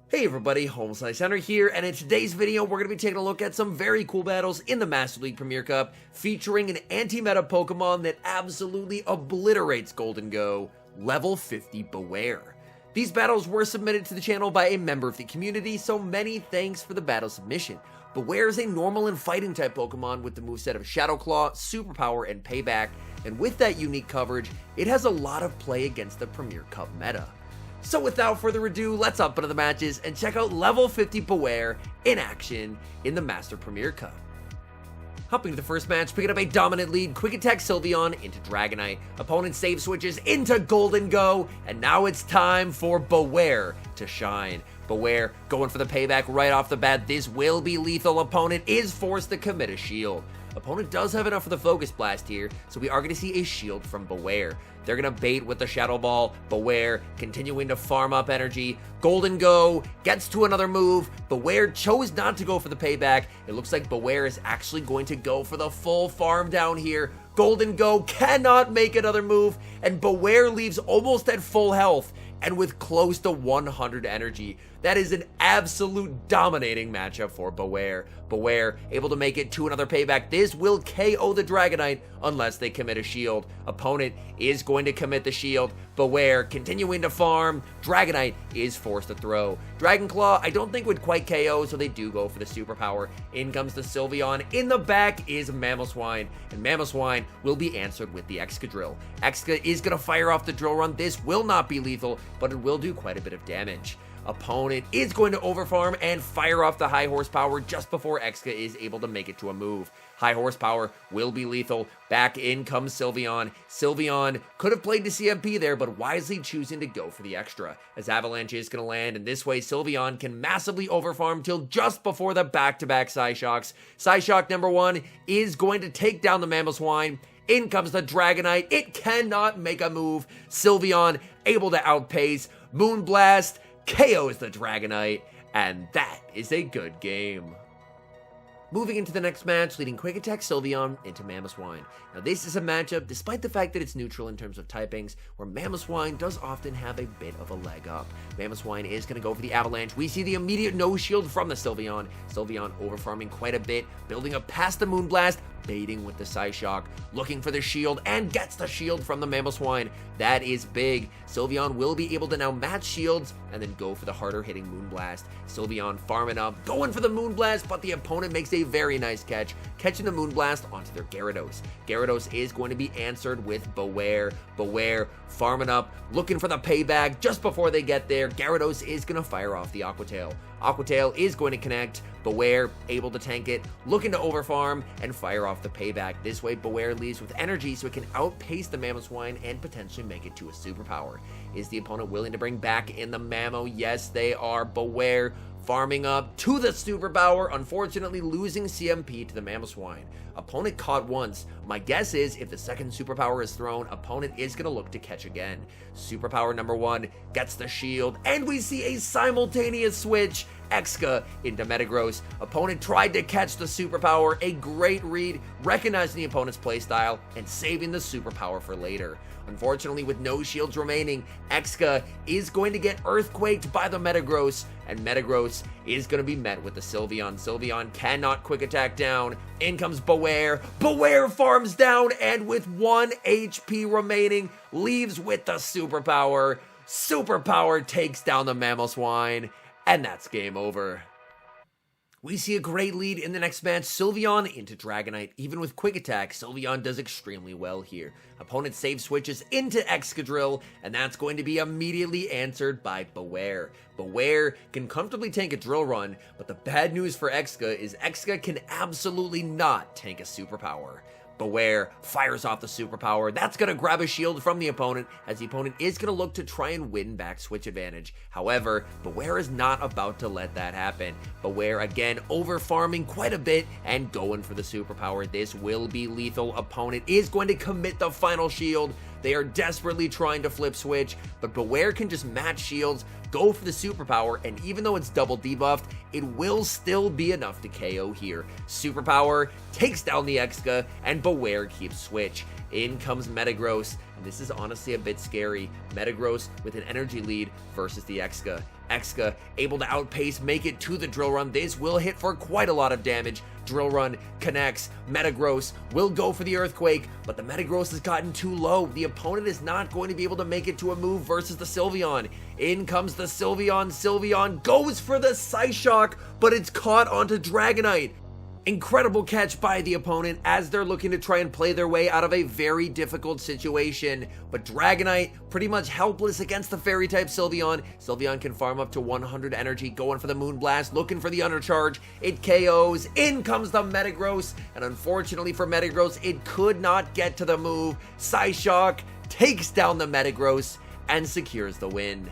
Hey everybody, HomeSliceHenry here, and in today's video we're going to be taking a look at some very cool battles in the Master League Premier Cup featuring an anti-meta Pokemon that absolutely obliterates Goldengo, level 50 Bewear. These battles were submitted to the channel by a member of the community, so many thanks for the battle submission. Bewear is a normal and fighting type Pokemon with the moveset of Shadow Claw, Superpower, and Payback, and with that unique coverage, it has a lot of play against the Premier Cup meta. So without further ado, let's hop into the matches and check out level 50 Bewear in action in the Master Premier Cup. Hopping to the first match, picking up a dominant lead, Quick Attack Sylveon into Dragonite. Opponent save switches into Goldengo, and now it's time for Bewear to shine. Bewear going for the payback right off the bat. This will be lethal. Opponent is forced to commit a shield. Opponent does have enough for the Focus Blast here, so we are going to see a shield from Bewear. They're going to bait with the Shadow Ball. Bewear continuing to farm up energy. Goldengo gets to another move. Bewear chose not to go for the payback. It looks like Bewear is actually going to go for the full farm down here. Goldengo cannot make another move, and Bewear leaves almost at full health and with close to 100 energy. That is an absolute dominating matchup for Bewear. Bewear able to make it to another payback. This will KO the Dragonite unless they commit a shield. Opponent is going to commit the shield. Bewear continuing to farm. Dragonite is forced to throw. Dragon Claw I don't think would quite KO, so they do go for the Superpower. In comes the Sylveon. In the back is Mamoswine, and Mamoswine will be answered with the Excadrill. Exca is going to fire off the Drill Run. This will not be lethal, but it will do quite a bit of damage. Opponent is going to overfarm and fire off the High Horsepower just before Exca is able to make it to a move. High Horsepower will be lethal. Back in comes Sylveon. Sylveon could have played the CMP there, but wisely choosing to go for the extra, as Avalanche is going to land, and this way Sylveon can massively overfarm till just before the back-to-back Psyshocks. Psyshock number 1 is going to take down the Mamoswine. In comes the Dragonite. It cannot make a move. Sylveon able to outpace. Moonblast KOs the Dragonite, and that is a good game. Moving into the next match, leading Quick Attack Sylveon into Mamoswine. Now this is a matchup, despite the fact that it's neutral in terms of typings, where Mamoswine does often have a bit of a leg up. Mamoswine is going to go for the Avalanche. We see the immediate no shield from the Sylveon. Sylveon overfarming quite a bit, building up past the Moonblast, baiting with the Psyshock, looking for the shield, and gets the shield from the Mamoswine. That is big. Sylveon will be able to now match shields and then go for the harder hitting Moonblast. Sylveon farming up, going for the Moonblast, but the opponent makes a very nice catch, catching the Moonblast onto their Gyarados. Gyarados is going to be answered with Bewear. Bewear farming up, looking for the payback. Just before they get there, Gyarados is going to fire off the Aqua Tail. Aqua Tail is going to connect. Bewear able to tank it, looking to overfarm and fire off the payback. This way Bewear leaves with energy so it can outpace the Mamoswine and potentially make it to a superpower. Is the opponent willing to bring back in the Mamo? Yes, they are. Bewear farming up to the superpower, unfortunately losing CMP to the Mamoswine. Opponent caught once. My guess is if the second superpower is thrown, opponent is going to look to catch again. Superpower number 1 gets the shield, and we see a simultaneous switch. Exca into Metagross. Opponent tried to catch the superpower. A great read, recognizing the opponent's playstyle and saving the superpower for later. Unfortunately, with no shields remaining, Exca is going to get earthquaked by the Metagross, and Metagross is going to be met with the Sylveon. Sylveon cannot quick attack down. In comes Bewear. Bewear farms down, and with 1 HP remaining, leaves with the superpower. Superpower takes down the Mamoswine, and that's game over. We see a great lead in the next match, Sylveon into Dragonite. Even with Quick Attack, Sylveon does extremely well here. Opponent save switches into Excadrill, and that's going to be immediately answered by Bewear. Bewear can comfortably tank a Drill Run, but the bad news for Exca is Exca can absolutely not tank a superpower. Bewear fires off the superpower. That's going to grab a shield from the opponent, as the opponent is going to look to try and win back switch advantage. However, Bewear is not about to let that happen. Bewear again over farming quite a bit and going for the superpower. This will be lethal. Opponent is going to commit the final shield. They are desperately trying to flip switch, but Bewear can just match shields, go for the superpower, and even though it's double debuffed, it will still be enough to KO here. Superpower takes down the Exca, and Bewear keeps switch. In comes Metagross. and this is honestly a bit scary. Metagross with an energy lead versus the Exca. Exca able to outpace, make it to the Drill Run. This will hit for quite a lot of damage. Drill Run connects. Metagross will go for the Earthquake, but the Metagross has gotten too low. The opponent is not going to be able to make it to a move versus the Sylveon. In comes the Sylveon. Sylveon goes for the Psyshock, but it's caught onto Dragonite. Incredible catch by the opponent as they're looking to try and play their way out of a very difficult situation. But Dragonite pretty much helpless against the Fairy type Sylveon. Sylveon can farm up to 100 energy, going for the Moonblast, looking for the Undercharge. It KOs. In comes the Metagross, and unfortunately for Metagross, it could not get to the move. Psyshock takes down the Metagross and secures the win.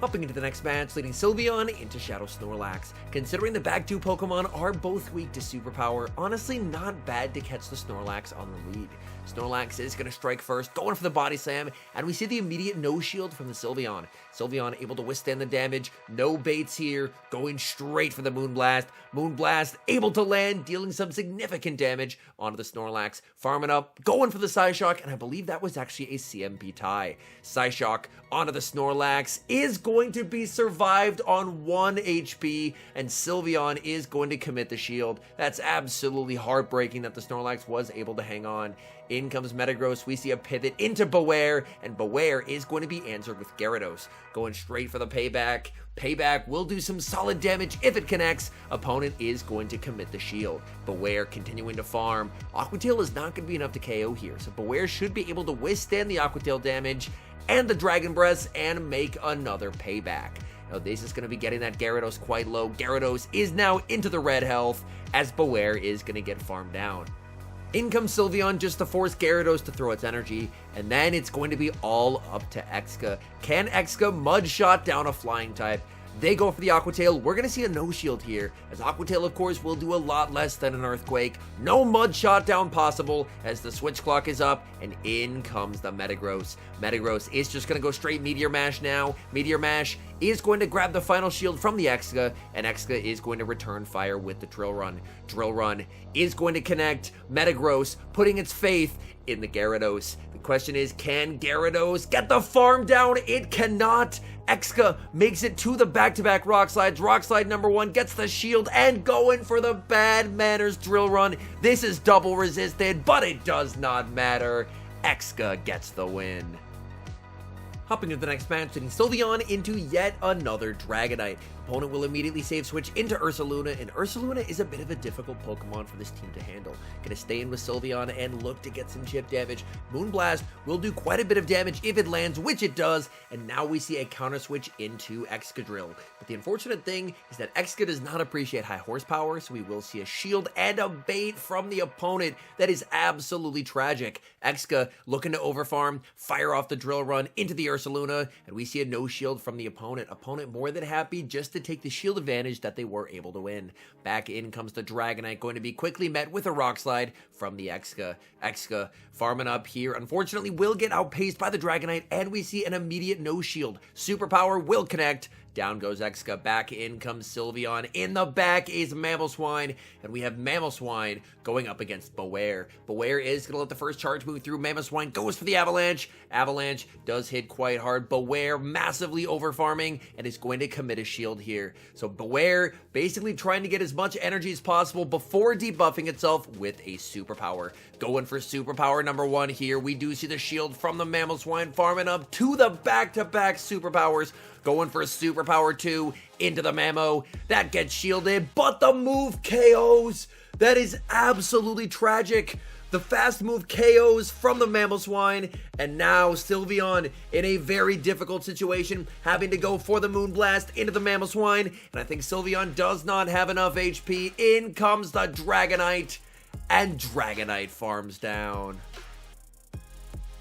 Hopping into the next match, leading Sylveon into Shadow Snorlax. Considering the back two Pokemon are both weak to Superpower, honestly not bad to catch the Snorlax on the lead. Snorlax is going to strike first, going for the Body Slam, and we see the immediate no shield from the Sylveon. Sylveon able to withstand the damage, no baits here, going straight for the Moonblast. Moonblast able to land, dealing some significant damage onto the Snorlax. Farming up, going for the Psyshock, and I believe that was actually a CMP tie. Psyshock onto the Snorlax is going to be survived on 1 HP, and Sylveon is going to commit the shield. That's absolutely heartbreaking that the Snorlax was able to hang on. In comes Metagross. We see a pivot into Bewear, and Bewear is going to be answered with Gyarados. Going straight for the payback. Payback will do some solid damage if it connects. Opponent is going to commit the shield. Bewear continuing to farm. Aqua Tail is not going to be enough to KO here, so Bewear should be able to withstand the Aqua Tail damage and the Dragon Breath and make another payback. Now this is going to be getting that Gyarados quite low. Gyarados is now into the red health as Bewear is going to get farmed down. In comes Sylveon just to force Gyarados to throw its energy, and then it's going to be all up to Exca. Can Exca mud shot down a flying type? They go for the Aqua Tail. We're going to see a no shield here, as Aqua Tail, of course, will do a lot less than an Earthquake. No mud shot down possible as the switch clock is up, and in comes the Metagross. Metagross is just going to go straight Meteor Mash now. Meteor Mash is going to grab the final shield from the Exca, and Exca is going to return fire with the Drill Run. Drill Run is going to connect. Metagross putting its faith in the Gyarados. The question is, can Gyarados get the farm down? It cannot. Exca makes it to the back-to-back Rock Slides. Rock Slide number 1 gets the shield and going for the Bad Manners Drill Run. This is double resisted, but it does not matter. Exca gets the win. Hopping into the next match, sending Sylveon into yet another Dragonite. Opponent will immediately save switch into Ursa Luna, and Ursa Luna is a bit of a difficult Pokemon for this team to handle. Gonna stay in with Sylveon and look to get some chip damage. Moonblast will do quite a bit of damage if it lands, which it does, and now we see a counter switch into Excadrill. But the unfortunate thing is that Exca does not appreciate high horsepower, so we will see a shield and a bait from the opponent. That is absolutely tragic. Exca looking to overfarm, fire off the Drill Run into the Ursa Luna, and we see a no shield from the opponent. Opponent more than happy just to take the shield advantage that they were able to win. Back in comes the Dragonite, going to be quickly met with a Rock Slide from the Exca. Exca farming up here, unfortunately will get outpaced by the Dragonite, and we see an immediate no shield. Superpower will connect. Down goes Exca. Back in comes Sylveon. In the back is Mamoswine, and we have Mamoswine going up against Bewear. Bewear is going to let the first charge move through. Mamoswine goes for the Avalanche. Avalanche does hit quite hard. Bewear massively overfarming and is going to commit a shield here. So Bewear basically trying to get as much energy as possible before debuffing itself with a superpower. Going for superpower number 1 here. We do see the shield from the Mamoswine farming up to the back-to-back superpowers. Going for a superpower 2 into the Mamo. That gets shielded, but the move KOs. That is absolutely tragic. The fast move KOs from the Mamoswine, and now Sylveon in a very difficult situation, having to go for the Moonblast into the Mamoswine, and I think Sylveon does not have enough HP. In comes the Dragonite, and Dragonite farms down.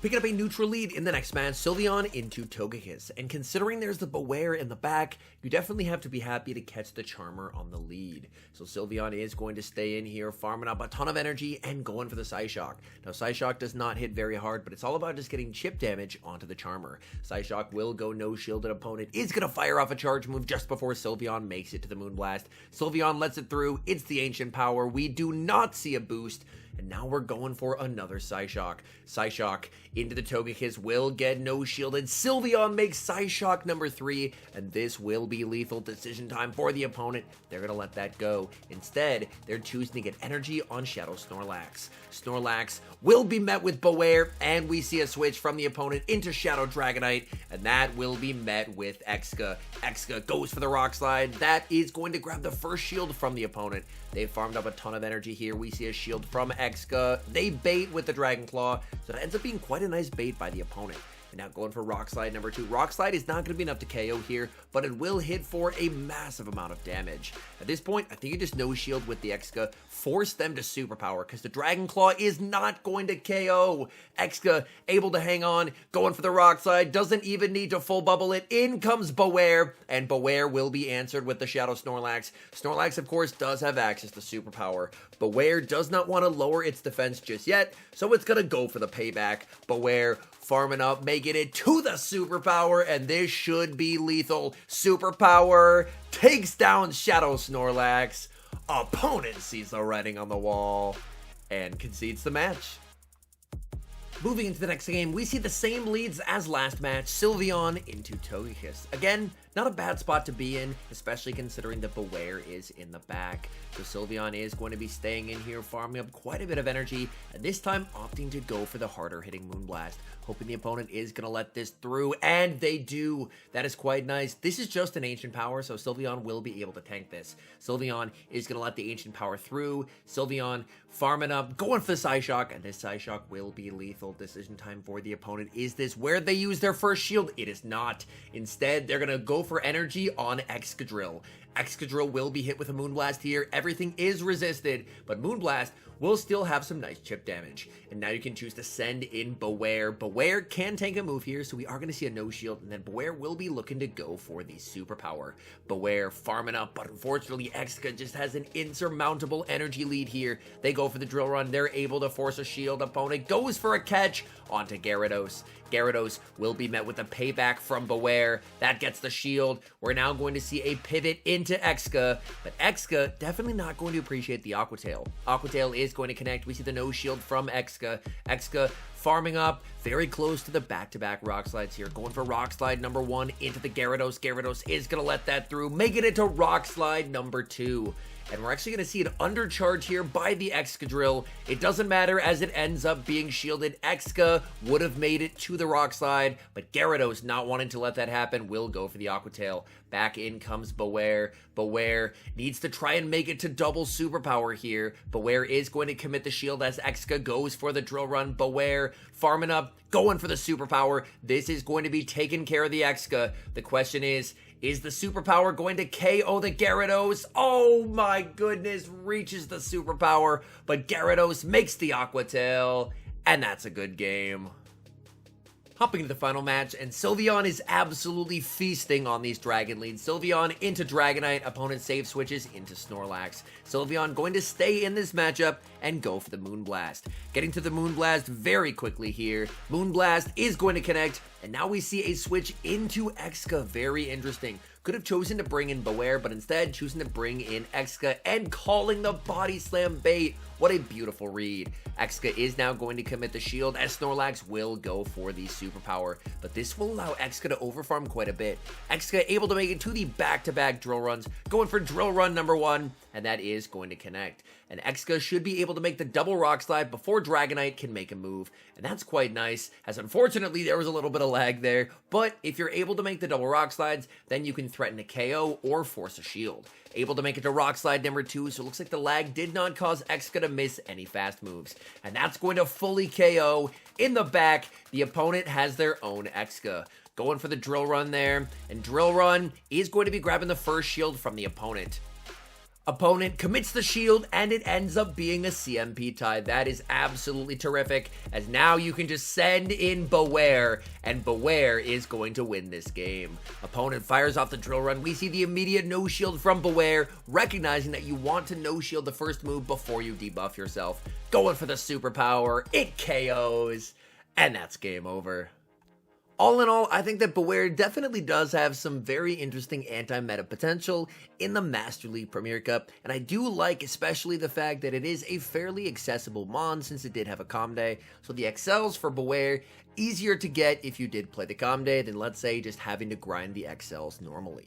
Picking up a neutral lead in the next match, Sylveon into Togekiss, and considering there's the Bewear in the back, you definitely have to be happy to catch the Charmer on the lead. So Sylveon is going to stay in here, farming up a ton of energy and going for the Psyshock. Now Psyshock does not hit very hard, but it's all about just getting chip damage onto the Charmer. Psyshock will go no shielded. Opponent is going to fire off a charge move just before Sylveon makes it to the Moonblast. Sylveon lets it through. It's the Ancient Power. We do not see a boost. and now we're going for another Psyshock. Psyshock into the Togekiss will get no shielded. Sylveon makes Psyshock number 3, and this will be lethal. Decision time for the opponent. They're going to let that go. Instead, they're choosing to get energy on Shadow Snorlax. Snorlax will be met with Bewear, and we see a switch from the opponent into Shadow Dragonite, and that will be met with Exca. Exca goes for the Rock Slide. That is going to grab the first shield from the opponent. They farmed up a ton of energy here. We see a shield from Exca. They bait with the Dragon Claw, so it ends up being quite a nice bait by the opponent. And now going for Rock Slide number 2. Rock Slide is not going to be enough to KO here, but it will hit for a massive amount of damage. At this point, I think you just no shield with the Exca, force them to superpower, because the Dragon Claw is not going to KO. Exca able to hang on, going for the Rock Slide, doesn't even need to full bubble it. In comes Bewear, and Bewear will be answered with the Shadow Snorlax. Snorlax, of course, does have access to superpower. Bewear does not want to lower its defense just yet, so it's going to go for the payback. Bewear farming up, making it to the superpower, and this should be lethal. Superpower takes down Shadow Snorlax. Opponent sees the writing on the wall and concedes the match. Moving into the next game, we see the same leads as last match, Sylveon into Togekiss. Again, not a bad spot to be in, especially considering that Bewear is in the back. So Sylveon is going to be staying in here, farming up quite a bit of energy, and this time opting to go for the harder hitting Moonblast, hoping the opponent is going to let this through, and they do. That is quite nice. This is just an Ancient Power, so Sylveon will be able to tank this. Sylveon is going to let the Ancient Power through. Sylveon farming up, going for the Psyshock, and this Psyshock will be lethal. Decision time for the opponent. Is this where they use their first shield? It is not. Instead, they're going to go for energy on Excadrill. Excadrill will be hit with a Moonblast here. Everything is resisted, but Moonblast will still have some nice chip damage. And now you can choose to send in Bewear. Bewear can tank a move here, so we are going to see a no shield, and then Bewear will be looking to go for the superpower. Bewear farming up, but unfortunately Exca just has an insurmountable energy lead here. They go for the drill run. They're able to force a shield. Opponent goes for a catch onto Gyarados. Gyarados will be met with a payback from Bewear. That gets the shield. We're now going to see a pivot into Exca, but Exca definitely not going to appreciate the Aqua Tail. Aqua Tail is going to connect. We see the no shield from Exca. Exca farming up, very close to the back-to-back Rock Slides here. Going for Rock Slide number 1 into the Gyarados. Gyarados is going to let that through, making it to Rock Slide number 2. And we're actually going to see an undercharge here by the Excadrill. It doesn't matter as it ends up being shielded. Exca would have made it to the Rock Slide, but Gyarados, not wanting to let that happen, will go for the Aqua Tail. Back in comes Bewear. Bewear needs to try and make it to double superpower here. Bewear is going to commit the shield as Exca goes for the drill run. Bewear farming up, going for the superpower. This is going to be taking care of the Exca. The question is the superpower going to KO the Gyarados? Oh my goodness, reaches the superpower, but Gyarados makes the Aqua Tail, and that's a good game. Hopping into the final match, and Sylveon is absolutely feasting on these Dragon leads. Sylveon into Dragonite, opponent save switches into Snorlax. Sylveon going to stay in this matchup and go for the Moonblast. Getting to the Moonblast very quickly here. Moonblast is going to connect, and now we see a switch into Exca. Very interesting. Could have chosen to bring in Bewear, but instead choosing to bring in Exca and calling the Body Slam bait. What a beautiful read. Exca is now going to commit the shield as Snorlax will go for the superpower, but this will allow Exca to overfarm quite a bit. Exca able to make it to the back-to-back drill runs, going for drill run number 1, and that is going to connect. And Exca should be able to make the double Rock Slide before Dragonite can make a move, and that's quite nice, as unfortunately there was a little bit of lag there, but if you're able to make the double Rock Slides, then you can threaten a KO or force a shield. Able to make it to Rock Slide number 2, so it looks like the lag did not cause Exca to miss any fast moves. And that's going to fully KO. In the back, the opponent has their own Exca. Going for the Drill Run there, and Drill Run is going to be grabbing the first shield from the opponent. Opponent commits the shield, and it ends up being a CMP tie. That is absolutely terrific, as now you can just send in Bewear, and Bewear is going to win this game. Opponent fires off the drill run. We see the immediate no shield from Bewear, recognizing that you want to no shield the first move before you debuff yourself. Going for the superpower, it KOs, and that's game over. All in all, I think that Bewear definitely does have some very interesting anti-meta potential in the Master League Premier Cup, and I do like especially the fact that it is a fairly accessible mon since it did have a Calm Day, so the XLs for Bewear, easier to get if you did play the Calm Day than, let's say, just having to grind the XLs normally.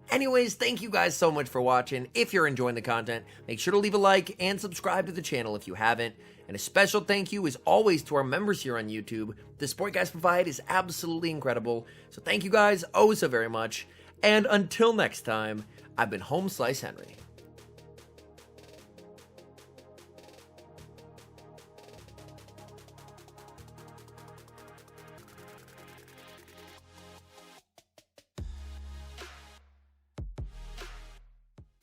Anyways, thank you guys so much for watching. If you're enjoying the content, make sure to leave a like and subscribe to the channel if you haven't. And a special thank you, as always, to our members here on YouTube. The support you guys provide is absolutely incredible. So thank you guys oh so very much. And until next time, I've been HomeSliceHenry.